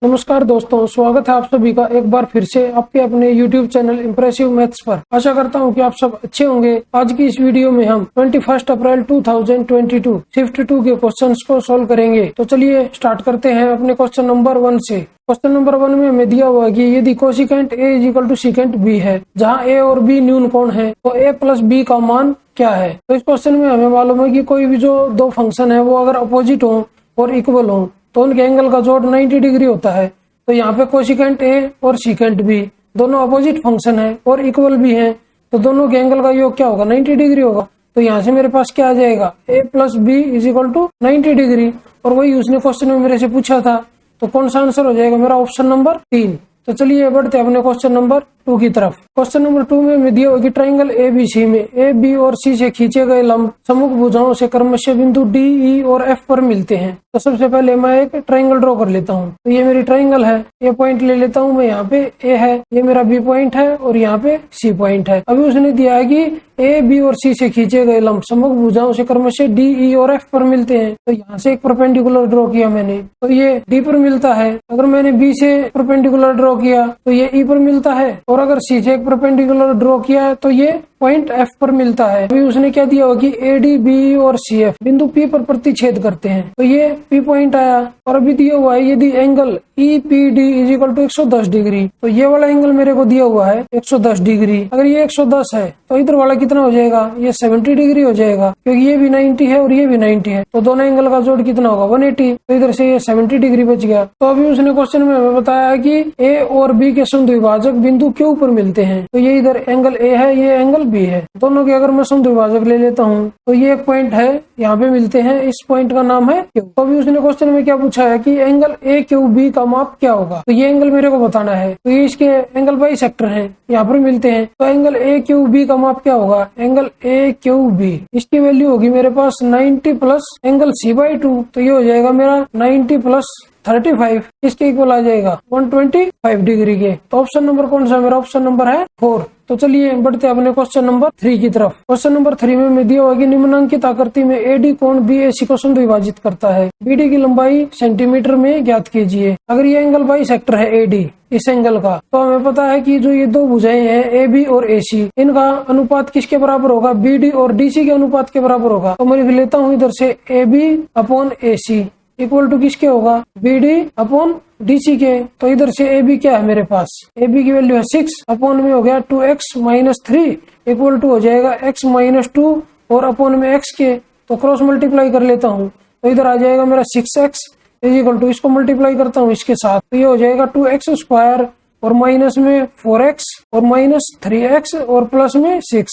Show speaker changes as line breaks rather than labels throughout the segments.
नमस्कार दोस्तों, स्वागत है आप सभी का एक बार फिर से आपके अपने YouTube चैनल इम्प्रेसिव मैथ्स पर। आशा करता हूं कि आप सब अच्छे होंगे। आज की इस वीडियो में हम 21 अप्रैल 2022 शिफ्ट 2 के क्वेश्चंस को सॉल्व करेंगे। तो चलिए स्टार्ट करते हैं अपने क्वेश्चन नंबर 1 से। क्वेश्चन नंबर 1 में हमें दिया हुआ है कि यदि कोसिकेंट A = सेकेंट B है, जहाँ A और B न्यून कोण है, तो A + B का मान क्या है। तो इस क्वेश्चन में हमें मालूम है कि कोई भी जो दो फंक्शन है वो अगर अपोजिट हो और इक्वल हो तो उनके एंगल का जोड़ 90 डिग्री होता है। तो यहाँ पे कोसिकेंट A और सेकेंट B दोनों अपोजिट फंक्शन है और इक्वल भी हैं, तो दोनों के एंगल का योग क्या होगा, 90 डिग्री होगा। तो यहाँ से मेरे पास क्या आ जाएगा, A + B = 90 डिग्री। और वही उसने क्वेश्चन में मेरे से पूछा था, तो कौन सा आंसर हो जाएगा मेरा, ऑप्शन नंबर 3। तो चलिए बढ़ते हैं अपने क्वेश्चन नंबर 2 की तरफ। क्वेश्चन नंबर 2 में हमें दिया हुआ कि ट्राइंगल ABC में A, B और C से खींचे गए लंब सम्मुख भुजाओं से क्रमशः बिंदु D, E और F पर मिलते हैं। तो सबसे पहले मैं एक ट्राइंगल ड्रॉ कर लेता हूँ। तो ये मेरी ट्राइंगल है, ये पॉइंट ले लेता हूँ मैं, यहाँ पे A है, ये मेरा B पॉइंट है और यहाँ पे C पॉइंट है। अभी उसने दिया है कि A, B और C से खींचे गए लंब सम्मुख भुजाओं से क्रमशः D, E और F पर मिलते हैं। तो यहाँ से एक परपेंडिकुलर ड्रॉ किया मैंने, तो ये D पर मिलता है। अगर मैंने B से परपेंडिकुलर ड्रॉ किया तो ये E पर मिलता है, और अगर C से एक परपेंडिकुलर ड्रॉ किया तो ये पॉइंट F पर मिलता है। अभी उसने क्या दिया हुआ कि AD, B और CF बिंदु P पर प्रतिच्छेद करते हैं, तो ये P पॉइंट आया। और अभी दिया हुआ है यदि एंगल EPD = 110 डिग्री, तो ये वाला एंगल मेरे को दिया हुआ है 110 डिग्री। अगर ये 110 है तो इधर वाला कितना हो जाएगा, ये 70 डिग्री हो जाएगा, क्योंकि ये भी 90 है और ये भी 90 है, तो दोनों एंगल का जोड़ कितना होगा, 180। तो इधर से ये 70 डिग्री बच गया। तो अभी उसने क्वेश्चन में हमें बताया कि A और B के समद्विभाजक बिंदु Q पर मिलते हैं। तो ये इधर एंगल A है, ये एंगल B है, दोनों के अगर मैं समद्विभाजक ले लेता हूँ तो ये एक पॉइंट है, यहाँ पे मिलते हैं, इस पॉइंट का नाम है Q। तो अभी उसने क्वेश्चन में क्या पूछा है कि एंगल AQB का माप क्या होगा। तो ये एंगल मेरे को बताना है। तो ये इसके एंगल बाइसेक्टर हैं, यहाँ पर मिलते हैं। तो एंगल AQB का माप क्या होगा, एंगल AQB इसकी वैल्यू होगी मेरे पास 90 प्लस एंगल C/2। तो ये हो जाएगा मेरा 90 प्लस 35, इसके इक्वल आ जाएगा 125 डिग्री के। तो ऑप्शन नंबर कौन सा है मेरा, ऑप्शन नंबर है 4। तो चलिए बढ़ते हैं अपने क्वेश्चन नंबर 3 की तरफ। क्वेश्चन नंबर 3 में मैं दिया हुआ कि निम्नांकित आकृति में AD कोण BAC को समद्विभाजित करता है। BD की लंबाई सेंटीमीटर में ज्ञात कीजिए। अगर ये एंगल बाइसेक्टर है AD इस एंगल का, तो हमें पता है कि जो ये दो भुजाएं हैं AB और AC, इनका अनुपात किसके बराबर होगा, BD और DC के अनुपात के बराबर होगा। तो मैं लिख लेता हूँ इधर से AB/AC इक्वल टू किसके होगा, BD/DC के। तो इधर से AB क्या है मेरे पास, AB की वैल्यू है 6, अपॉन में हो गया 2x - 3 इक्वल टू हो जाएगा x - 2 और अपॉन में x के। तो क्रॉस मल्टीप्लाई कर लेता हूँ, तो इधर आ जाएगा मेरा 6x इक्वल टू, इसको मल्टीप्लाई करता हूँ इसके साथ, तो ये हो जाएगा 2x² और माइनस में 4x और माइनस 3x और प्लस में 6।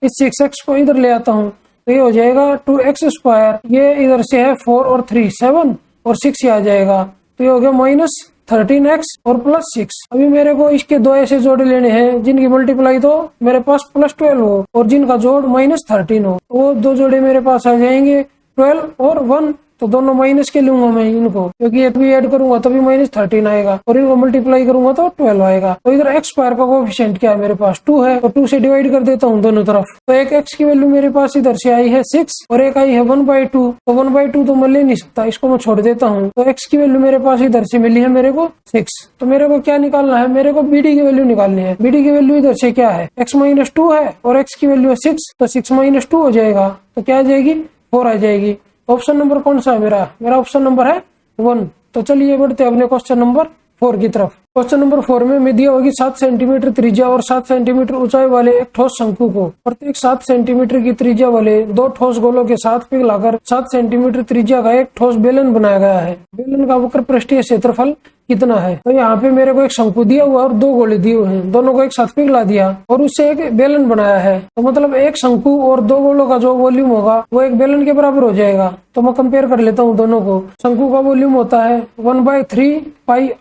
इस 6x को इधर ले आता हूँ, तो ये हो जाएगा 2x², ये इधर से है 4 और 3 7 और 6 ये आ जाएगा, तो ये हो गया -13x और प्लस 6। अभी मेरे को इसके दो ऐसे जोड़े लेने हैं जिनकी मल्टीप्लाई तो मेरे पास +12 हो और जिनका जोड़ -13 हो। वो दो जोड़े मेरे पास आ जाएंगे 12 और 1, तो दोनों माइनस के लूंगा मैं इनको, क्योंकि ये भी ऐड करूंगा तभी -13 आएगा और इनको मल्टीप्लाई करूंगा तो 12 आएगा। तो इधर x² का कोएफिशिएंट क्या है मेरे पास, 2 है, तो 2 से डिवाइड कर देता हूँ दोनों तरफ। तो एक x की वैल्यू मेरे पास इधर से आई है 6 और एक आई है 1/2। तो 1/2 तो मैं ले नहीं सकता, इसको मैं छोड़ देता हूँ। तो x की वैल्यू मेरे पास इधर से मिली है मेरे को 6। तो मेरे को क्या निकालना है, मेरे को BD की वैल्यू निकालनी है। BD की वैल्यू इधर से क्या है, x - 2 है और x की वैल्यू है 6, तो 6 - 2 हो जाएगा, तो क्या आ जाएगी, 4 आ जाएगी। ऑप्शन नंबर कौन सा है मेरा ऑप्शन नंबर है 1। तो चलिए बढ़ते हैं अपने क्वेश्चन नंबर 4 की तरफ। क्वेश्चन नंबर 4 में मैं दिया होगी 7 सेंटीमीटर त्रिज्या और 7 सेंटीमीटर ऊंचाई वाले एक ठोस शंकु को प्रत्येक 7 सेंटीमीटर की त्रिज्या वाले दो ठोस गोलों के साथ पिघलाकर 7 सेंटीमीटर त्रिज्या का एक ठोस बेलन बनाया गया है। बेलन का वक्र पृष्ठीय क्षेत्रफल कितना है। तो यहाँ पे मेरे को एक शंकु दिया हुआ और दो गोले दिए हुए हैं, दोनों को एक साथ पिघला दिया और उससे एक बेलन बनाया है। तो मतलब एक शंकु और दो गोलों का जो वॉल्यूम होगा वो एक बेलन के बराबर हो जाएगा। तो मैं कंपेयर कर लेता हूँ दोनों को। शंकु का वॉल्यूम होता है 1/3 πr²,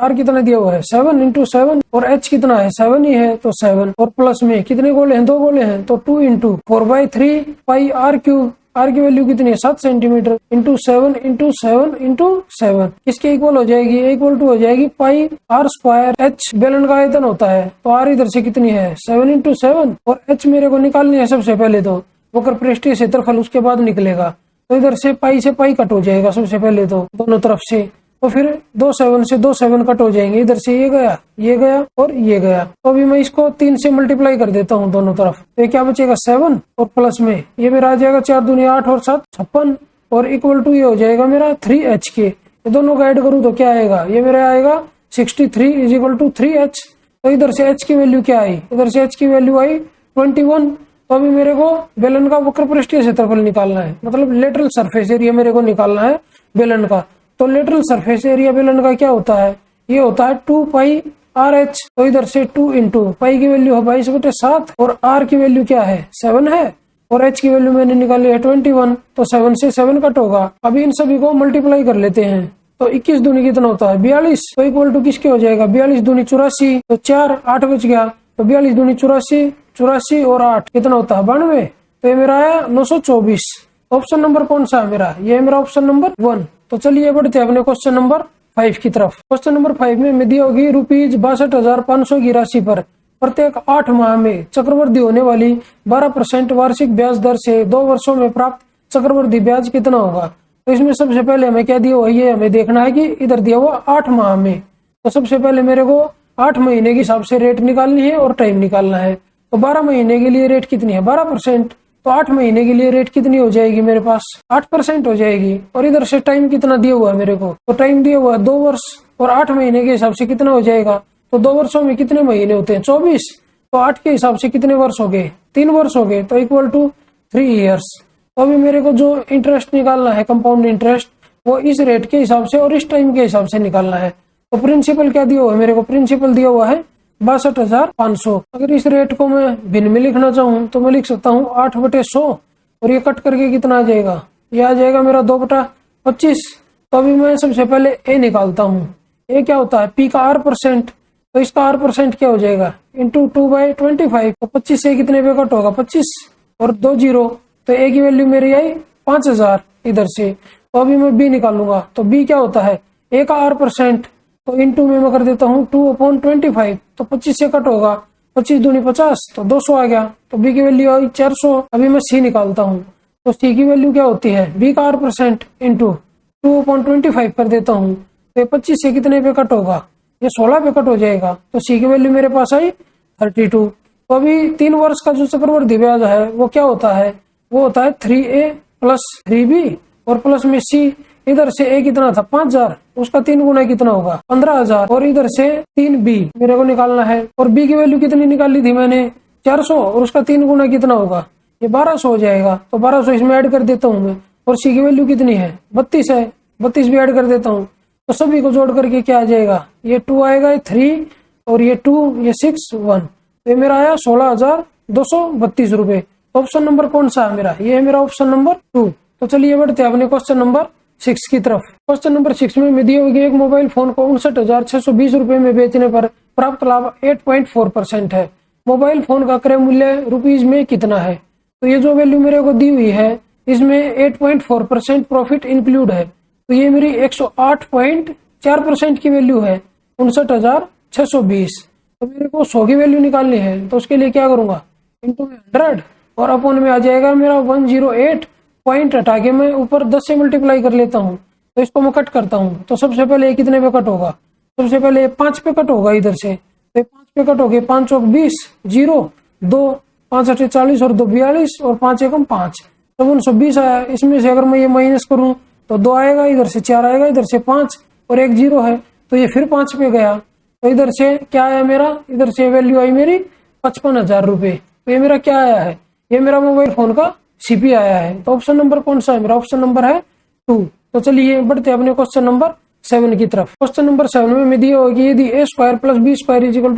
r कितना दिया हुआ है 7 × 7 और h कितना है 7 ही है, तो 7 और प्लस में कितने गोले हैं, दो गोले हैं, तो 2 × 4/3 πr³। आर की वैल्यू कितनी है 7 सेंटीमीटर इंटू 7 × 7 × 7 किसके इक्वल हो जाएगी, इक्वल टू हो जाएगी πr²। h बेलन का आयतन होता है, तो आर इधर से कितनी है 7 × 7 और h मेरे को निकालनी है सबसे पहले, तो वक्र पृष्ठीय क्षेत्रफल उसके बाद निकलेगा। तो इधर से पाई से पाई कट हो जाएगा सबसे पहले तो दोनों तरफ से, तो फिर 2 7 से 2 7 कट हो जाएंगे, इधर से ये गया और ये गया। तो अभी मैं इसको 3 से मल्टीप्लाई कर देता हूँ दोनों तरफ, तो ये क्या बचेगा 7 और प्लस में ये मेरा आ जाएगा 4 दूनी 8 और 7 56 और इक्वल टू ये हो जाएगा मेरा 3h के। ये दोनों को ऐड करूँ तो क्या आएगा, ये मेरा आएगा 63 इज इक्वल टू 3h। तो इधर से h की वैल्यू क्या आई, इधर से h की वैल्यू आई 21। तो अभी मेरे को बेलन का वक्र पृष्ठीय क्षेत्रफल निकालना है, मतलब लेटरल सरफेस एरिया मेरे को निकालना है बेलन का। तो लेटरल सरफेस एरिया बेलन का क्या होता है, ये होता है 2 पाई RH। तो इधर से 2 इंटू पाई की वैल्यू है 22/7 और r की वैल्यू क्या है 7 है और h की वैल्यू मैंने निकाली है 21। तो 7 से 7 कट होगा। अभी इन सभी को मल्टीप्लाई कर लेते हैं। तो 21 दूनी कितना होता है 42। तो इक्वल टू किसके हो जाएगा 42 दूनी 84। तो 4 8 बच गया। तो 42 दूनी 84, 84 और 8 कितना होता है 92। तो ये मेरा आया 924। ऑप्शन नंबर कौन सा है मेरा, ये है मेरा ऑप्शन नंबर 1। तो चलिए बढ़ते हैं अपने क्वेश्चन नंबर 5 की तरफ। क्वेश्चन नंबर 5 में दी होगी ₹62,500 की राशि पर प्रत्येक 8 माह में चक्रवृद्धि होने वाली 12% वार्षिक ब्याज दर से 2 वर्षों में प्राप्त चक्रवृद्धि ब्याज कितना होगा। तो इसमें सबसे पहले हमें क्या दिया हुआ है, ये हमें देखना है कि इधर दिया हुआ 8 माह में। तो सबसे पहले मेरे को 8 महीने के हिसाब से रेट निकालनी है और टाइम निकालना है। तो 12 महीने के लिए रेट कितनी है 12%। तो 8 महीने के लिए रेट कितनी हो जाएगी मेरे पास 8% हो जाएगी। और इधर से टाइम कितना दिया हुआ है मेरे को, तो टाइम दिया हुआ है 2 वर्ष और 8 महीने के हिसाब से कितना हो जाएगा। तो 2 वर्षों में कितने महीने होते हैं 24। तो 8 के हिसाब से कितने वर्ष हो गए 3 वर्ष हो गए। तो इक्वल टू 3 ईयर्स। तो अभी मेरे को जो इंटरेस्ट निकालना है कंपाउंड इंटरेस्ट वो इस रेट के हिसाब से और इस टाइम के हिसाब से निकालना है। तो प्रिंसिपल क्या दिया हुआ है मेरे को, प्रिंसिपल दिया हुआ है 62,500। अगर इस रेट को मैं भिन्न में लिखना चाहूँ तो मैं लिख सकता हूँ 8/100 और ये कट करके कितना आ जाएगा, ये आ जाएगा मेरा 2/25। तो अभी मैं सबसे पहले ए निकालता हूँ। ए क्या होता है पी का R%। तो इसका R% क्या हो जाएगा इंटू 2/25। तो 25 से कितने पे कट होगा 25 और 2 0। तो ए की वैल्यू मेरी आई 5,000 इधर से। तो अभी मैं बी निकालूंगा। तो बी क्या होता है ए का R%। तो इंटू में मैं कर देता हूँ 2/25। तो 25 से कट होगा 25 दूनी 50 तो 200 आ गया। तो बी की वैल्यू आई 400। अभी मैं सी निकालता हूँ। तो सी की वैल्यू क्या होती है बी का R% इंटू 2/25 कर देता हूँ। तो 25 से कितने पे कट होगा, ये 16 पे कट हो जाएगा। तो सी की वैल्यू मेरे पास आई 32। तो अभी 3 वर्ष का जो चक्रवृद्धि ब्याज है वो क्या होता है, वो होता है 3A प्लस 3B और प्लस में सी। इधर से ए कितना था 5,000, उसका 3 गुना कितना होगा 15,000 और इधर से 3B मेरे को निकालना है। और बी की वैल्यू कितनी निकाली थी मैंने 400 और उसका 3 गुना कितना होगा, ये 1200 हो जाएगा। तो 1200 इसमें ऐड कर देता हूँ मैं। और सी की वैल्यू कितनी है 32 है, 32 भी ऐड कर देता हूँ। तो सभी को जोड़ करके क्या आ जाएगा, ये 2 आएगा 3 और ये 2 ये 6 1। तो ये मेरा आया 16,232 रुपए। ऑप्शन नंबर कौन सा है मेरा, ये है मेरा ऑप्शन नंबर 2। तो चलिए बढ़ते हैं अपने क्वेश्चन नंबर 6 की तरफ। क्वेश्चन नंबर 6 में दी होगी एक मोबाइल फोन को 59,620 रुपए में बेचने पर प्राप्त लाभ 8.4% है। मोबाइल फोन का क्रय मूल्य रुपीज में कितना है। तो ये जो वैल्यू मेरे को दी हुई है इसमें 8.4% प्रॉफिट इंक्लूड है। तो ये मेरी 108.4% की वैल्यू है 59,620। तो मेरे को 100 की वैल्यू निकालनी है। तो उसके लिए क्या करूंगा इंटू 100 और अपॉन में आ जाएगा मेरा 108 पॉइंट हटा के मैं ऊपर 10 से मल्टीप्लाई कर लेता हूँ। तो इसको मैं कट करता हूँ। तो सबसे पहले ये कितने पे कट होगा, सबसे पहले 5 पे कट होगा इधर से। तो 5 पे कट हो गए 5 चौक 20 0 2 5 8 40 और 2 42 और 5 एकम 5 तो 120 आया। इसमें से अगर मैं ये माइनस करूँ तो 2 आएगा, इधर से 4 आएगा, इधर से 5 और 1 0 है तो ये फिर 5 पे गया। तो इधर से क्या आया मेरा, इधर से वैल्यू आई मेरी 55,000 रुपए। तो ये मेरा क्या आया है, ये मेरा मोबाइल फोन का सीपी आया है। तो ऑप्शन नंबर कौन सा है मेरा, ऑप्शन नंबर है 2। तो चलिए बढ़ते हैं अपने क्वेश्चन नंबर 7 की तरफ। क्वेश्चन नंबर 7 में दिया होगी यदि a² + b² =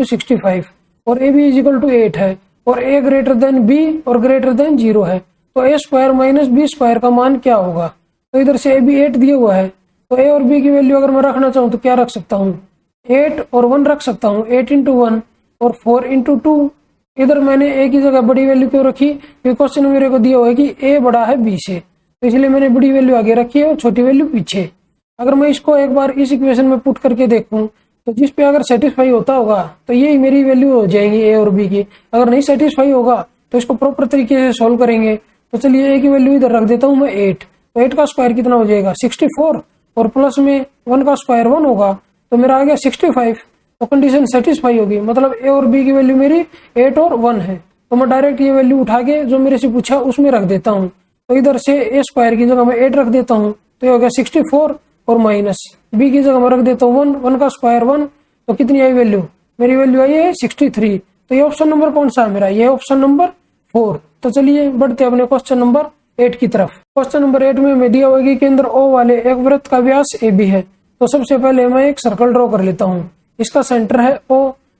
65 और ab = 8 है और a ग्रेटर देन b और ग्रेटर देन 0 है तो a² - b² का मान क्या होगा। तो इधर से ab 8 दिया हुआ है तो a और b की वैल्यू अगर मैं रखना चाहूँ तो क्या रख सकता हूँ, 8 और 1 रख सकता हूँ, 8 × 1 और 4 × 2। इधर मैंने a की जगह बड़ी वैल्यू क्यों रखी, क्योंकि क्वेश्चन मेरे को दिया हुआ है कि a बड़ा है b से, तो इसलिए मैंने बड़ी वैल्यू आगे रखी है और छोटी वैल्यू पीछे। अगर मैं इसको एक बार इस इक्वेशन में पुट करके देखूं तो जिस पे अगर सेटिस्फाई होता होगा तो ये मेरी वैल्यू हो जाएंगी a और b की। अगर नहीं सेटिस्फाई होगा तो इसको प्रॉपर तरीके से सोल्व करेंगे। तो चलिए a की वैल्यू इधर रख देता हूँ मैं 8। तो 8 का स्क्वायर कितना हो जाएगा 64 और प्लस में 1 का स्क्वायर 1 होगा, तो मेरा आ गया 65। तो कंडीशन सेटिस्फाई होगी, मतलब ए और बी की वैल्यू मेरी 8 और 1 है। तो मैं डायरेक्ट ये वैल्यू उठा के जो मेरे से पूछा उसमें रख देता हूँ। तो इधर से ए स्क्वायर की जगह मैं 8 रख देता हूँ, तो ये हो गया 64 और माइनस बी की जगह मैं रख देता हूँ 1 का स्क्वायर 1, तो कितनी आई वैल्यू, मेरी वैल्यू आई है 63। तो ये ऑप्शन नंबर कौन सा है मेरा, ये ऑप्शन नंबर 4। तो चलिए बढ़ते अपने क्वेश्चन नंबर 8 की तरफ। क्वेश्चन नंबर 8 में हमें दिया हुआ है कि केंद्र O वाले एक वृत्त का व्यास AB है। तो सबसे पहले मैं एक सर्कल ड्रॉ कर लेता हूँ, इसका सेंटर है O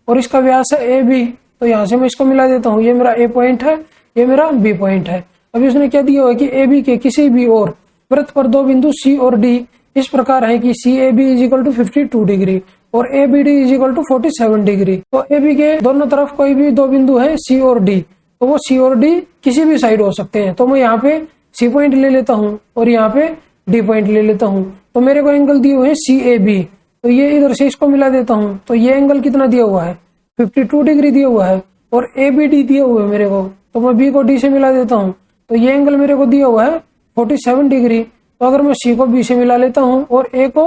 और इसका व्यास है AB। तो यहाँ से मैं इसको मिला देता हूँ, ये मेरा A पॉइंट है, ये मेरा B पॉइंट है। अभी उसने क्या दिया हुआ है कि AB के किसी भी और वृत्त पर दो बिंदु C और D इस प्रकार है कि CAB इक्वल टू 52 डिग्री और ABD इक्वल टू 47 डिग्री। तो AB के दोनों तरफ कोई भी दो बिंदु है C और D, तो वो C और D किसी भी साइड हो सकते हैं। तो मैं यहाँ पे C पॉइंट ले लेता हूँ और यहाँ पे D पॉइंट ले लेता हूँ। तो मेरे को एंगल दिए हुए हैं CAB, तो ये इधर से इसको मिला देता हूँ। तो ये एंगल कितना दिया हुआ है, 52 डिग्री दिया हुआ है और ABD दिया हुआ है मेरे को, तो मैं B को D से मिला देता हूँ। तो ये एंगल मेरे को दिया हुआ है 47 डिग्री। तो अगर मैं C को B से मिला लेता हूँ और A को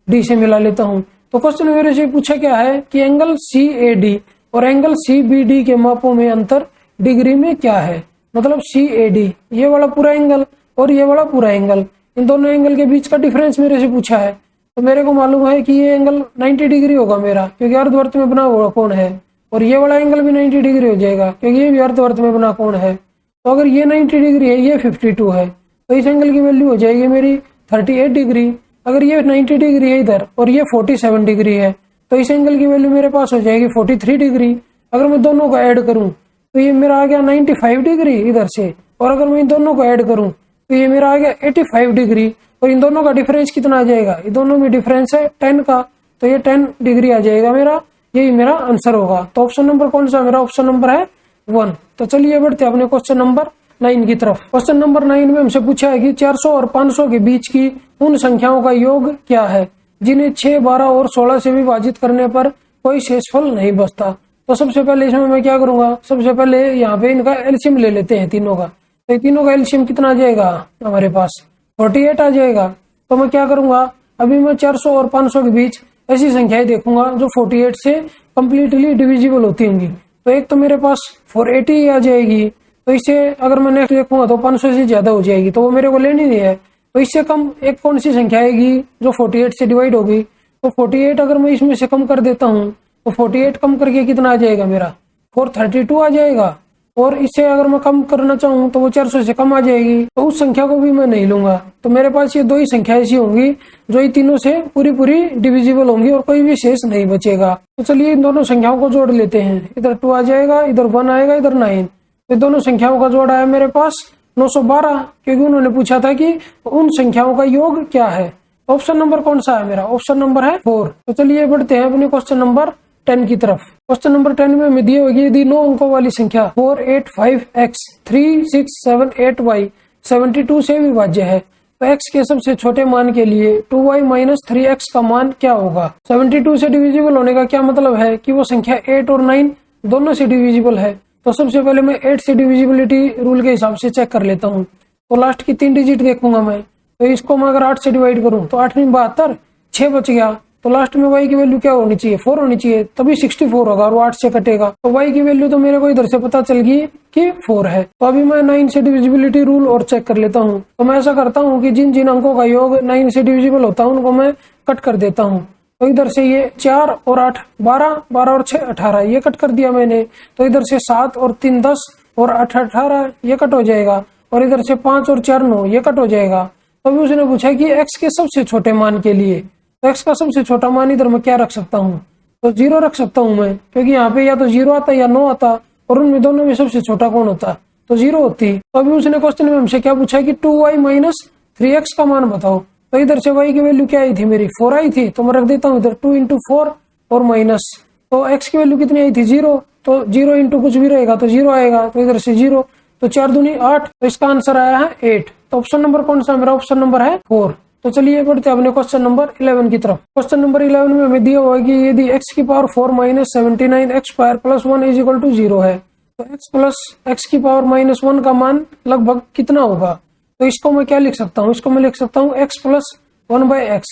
D से मिला लेता हूँ, तो क्वेश्चन मेरे से पूछा क्या है कि एंगल CAD और एंगल CBD के मापों में अंतर डिग्री में क्या है। मतलब CAD ये वाला पूरा एंगल और ये वाला पूरा एंगल, इन दोनों एंगल के बीच का डिफरेंस मेरे से पूछा है। तो मेरे को मालूम है कि ये एंगल 90 डिग्री होगा मेरा, क्योंकि अर्धवर्त में बना हुआ कोण है, और ये वाला एंगल भी 90 डिग्री हो जाएगा क्योंकि ये भी अर्धवर्त में बना कोण है। तो अगर ये 90 डिग्री है, ये 52 है, तो इस एंगल की वैल्यू हो जाएगी मेरी 38 डिग्री। अगर ये 90 डिग्री है इधर और ये 47 डिग्री है, तो इस एंगल की वैल्यू मेरे पास हो जाएगी 43 डिग्री। अगर मैं दोनों को ऐड करूं तो ये मेरा आ गया 95 डिग्री इधर से, और अगर मैं इन दोनों को ऐड करूं तो ये मेरा आ गया 85 डिग्री। और इन दोनों का डिफरेंस कितना आ जाएगा, इन दोनों में डिफरेंस है 10 का, तो ये 10 डिग्री आ जाएगा मेरा, यही मेरा आंसर होगा। तो ऑप्शन नंबर कौन सा मेरा, ऑप्शन नंबर है 1। तो चलिए बढ़ते हैं अपने क्वेश्चन नंबर 9 की तरफ। क्वेश्चन नंबर 9 में हमसे पूछा है कि 400 और 500 के बीच की उन संख्याओं का योग क्या है जिन्हें 6, 12 और 16 से विभाजित करने पर कोई शेषफल नहीं बचता। तो सबसे पहले इसमें मैं क्या करूंगा, सबसे पहले यहाँ पे इनका एलसीएम ले लेते हैं तीनों का। तो ये तीनों का एलसीएम कितना आ जाएगा हमारे पास, 48 आ जाएगा। तो मैं क्या करूंगा, अभी मैं 400 और 500 के बीच ऐसी संख्याएं देखूंगा जो 48 से कम्प्लीटली डिविजिबल होती होंगी। तो एक तो मेरे पास 480 आ जाएगी, तो इससे अगर मैं नेक्स्ट देखूंगा तो 500 से ज्यादा हो जाएगी, तो वो मेरे को लेनी नहीं है। तो इससे कम एक कौन सी संख्या आएगी जो 48 से डिवाइड होगी। तो 48 अगर मैं इसमें से कम कर देता हूँ तो 48 कम करके कितना आ जाएगा मेरा, 432 आ जाएगा। और इससे अगर मैं कम करना चाहूँ तो वो 400 से कम आ जाएगी, तो उस संख्या को भी मैं नहीं लूंगा। तो मेरे पास ये दो ही संख्या ऐसी होंगी जो ये तीनों से पूरी डिविजिबल होंगी और कोई भी शेष नहीं बचेगा। तो चलिए इन दोनों संख्याओं को जोड़ लेते हैं, इधर 2 आ जाएगा, इधर 1 आएगा, इधर 9। ये दोनों संख्याओं का जोड़ आया मेरे पास 912, क्योंकि उन्होंने पूछा था कि उन संख्याओं का योग क्या है। ऑप्शन नंबर कौन सा है मेरा, ऑप्शन नंबर है 4। तो चलिए बढ़ते हैं अपने क्वेश्चन नंबर 10 की तरफ। क्वेश्चन नंबर 10 में हमें दिए होगी यदि 9 अंकों वाली संख्या 485x 3678y 72 से विभाज्य है तो x के सबसे छोटे मान के लिए 2y माइनस 3x का मान क्या होगा। 72 से डिविजिबल होने का क्या मतलब है कि वो संख्या 8 और 9 दोनों से डिविजिबल है। तो सबसे पहले मैं 8 से डिविजिबिलिटी रूल के हिसाब से चेक कर लेता हूँ। तो लास्ट की 3 डिजिट देखूंगा मैं, तो इसको मैं अगर 8 से डिवाइड करूँ तो 8 में 72, 6 बच गया। तो लास्ट में y की वैल्यू क्या होनी चाहिए, 4 होनी चाहिए, तभी 64 होगा और वो 8 से कटेगा। तो y की वैल्यू तो मेरे को इधर से पता चल गई कि 4 है। तो अभी मैं 9 से डिविजिबिलिटी रूल और चेक कर लेता हूँ। तो मैं ऐसा करता हूँ कि जिन जिन अंकों का योग 9 से डिविजिबल होता है उनको मैं कट कर देता हूँ। तो इधर से ये 4 और 8 12, 12 और 6 18, ये कट कर दिया मैंने। तो इधर से 7 और 3 10 और 8 18, ये कट हो जाएगा। और इधर से 5 और 4 9, ये कट हो जाएगा। तो अभी उसने पूछा कि x के सबसे छोटे मान के लिए, तो x का सबसे छोटा मान इधर मैं क्या रख सकता हूँ, तो 0 रख सकता हूँ मैं, क्योंकि यहाँ पे या तो 0 आता या 9 आता, और उनमें दोनों में सबसे छोटा कौन होता, तो 0 होती। तो अभी उसने क्वेश्चन में हमसे क्या पूछा कि 2y माइनस 3x का मान बताओ। तो इधर से y की वैल्यू क्या आई थी मेरी, 4 आई थी, तो मैं रख देता हूँ इधर 2 इंटू 4 और माइनस। तो x की वैल्यू कितनी आई थी, 0, तो 0 इंटू कुछ भी रहेगा तो 0 आएगा। तो इधर से 0, तो 4 दूनी 8, तो इसका आंसर आया है 8। तो ऑप्शन नंबर कौन सा मेरा, ऑप्शन नंबर है 4। तो चलिए बढ़ते हैं अपने क्वेश्चन नंबर 11 की तरफ। क्वेश्चन नंबर 11 में हमें दिया हुआ है कि यदि x की power 4 minus 79x square plus 1 is equal to 0 है तो x प्लस x की पावर माइनस 1 का मान लगभग कितना होगा। तो इसको मैं क्या लिख सकता हूँ, इसको मैं लिख सकता हूँ x प्लस 1/x,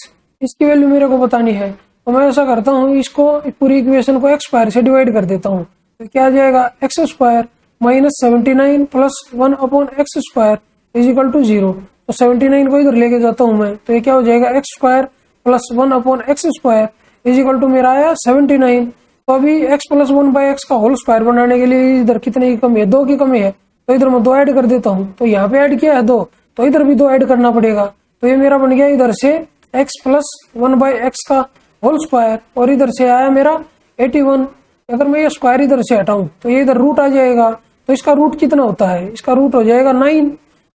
इसकी वैल्यू मेरे को बतानी है। तो मैं ऐसा करता हूँ, इसको पूरी इक्वेशन को x स्क्वायर से डिवाइड कर देता हूँ। तो क्या आ जाएगा, x square minus 79 plus 1/x square is equal to 0। तो 79 को इधर लेके जाता हूँ मैं, तो ये क्या हो जाएगा, x square plus 1/x square is equal to मेरा आया 79। तो अभी x प्लस 1/x का होल स्क्वायर बनाने के लिए इधर कितने की कमी है, 2 की कमी है। तो इधर मैं 2 ऐड कर देता हूँ। तो यहाँ पे ऐड किया है 2, तो इधर भी 2 ऐड करना पड़ेगा। तो ये मेरा बन गया इधर से x प्लस 1/x का होल स्क्वायर, और इधर से आया मेरा 81। अगर मैं ये स्क्वायर इधर से हटाऊं तो ये इधर रूट आ जाएगा। तो इसका रूट कितना होता है, इसका रूट हो जाएगा 9।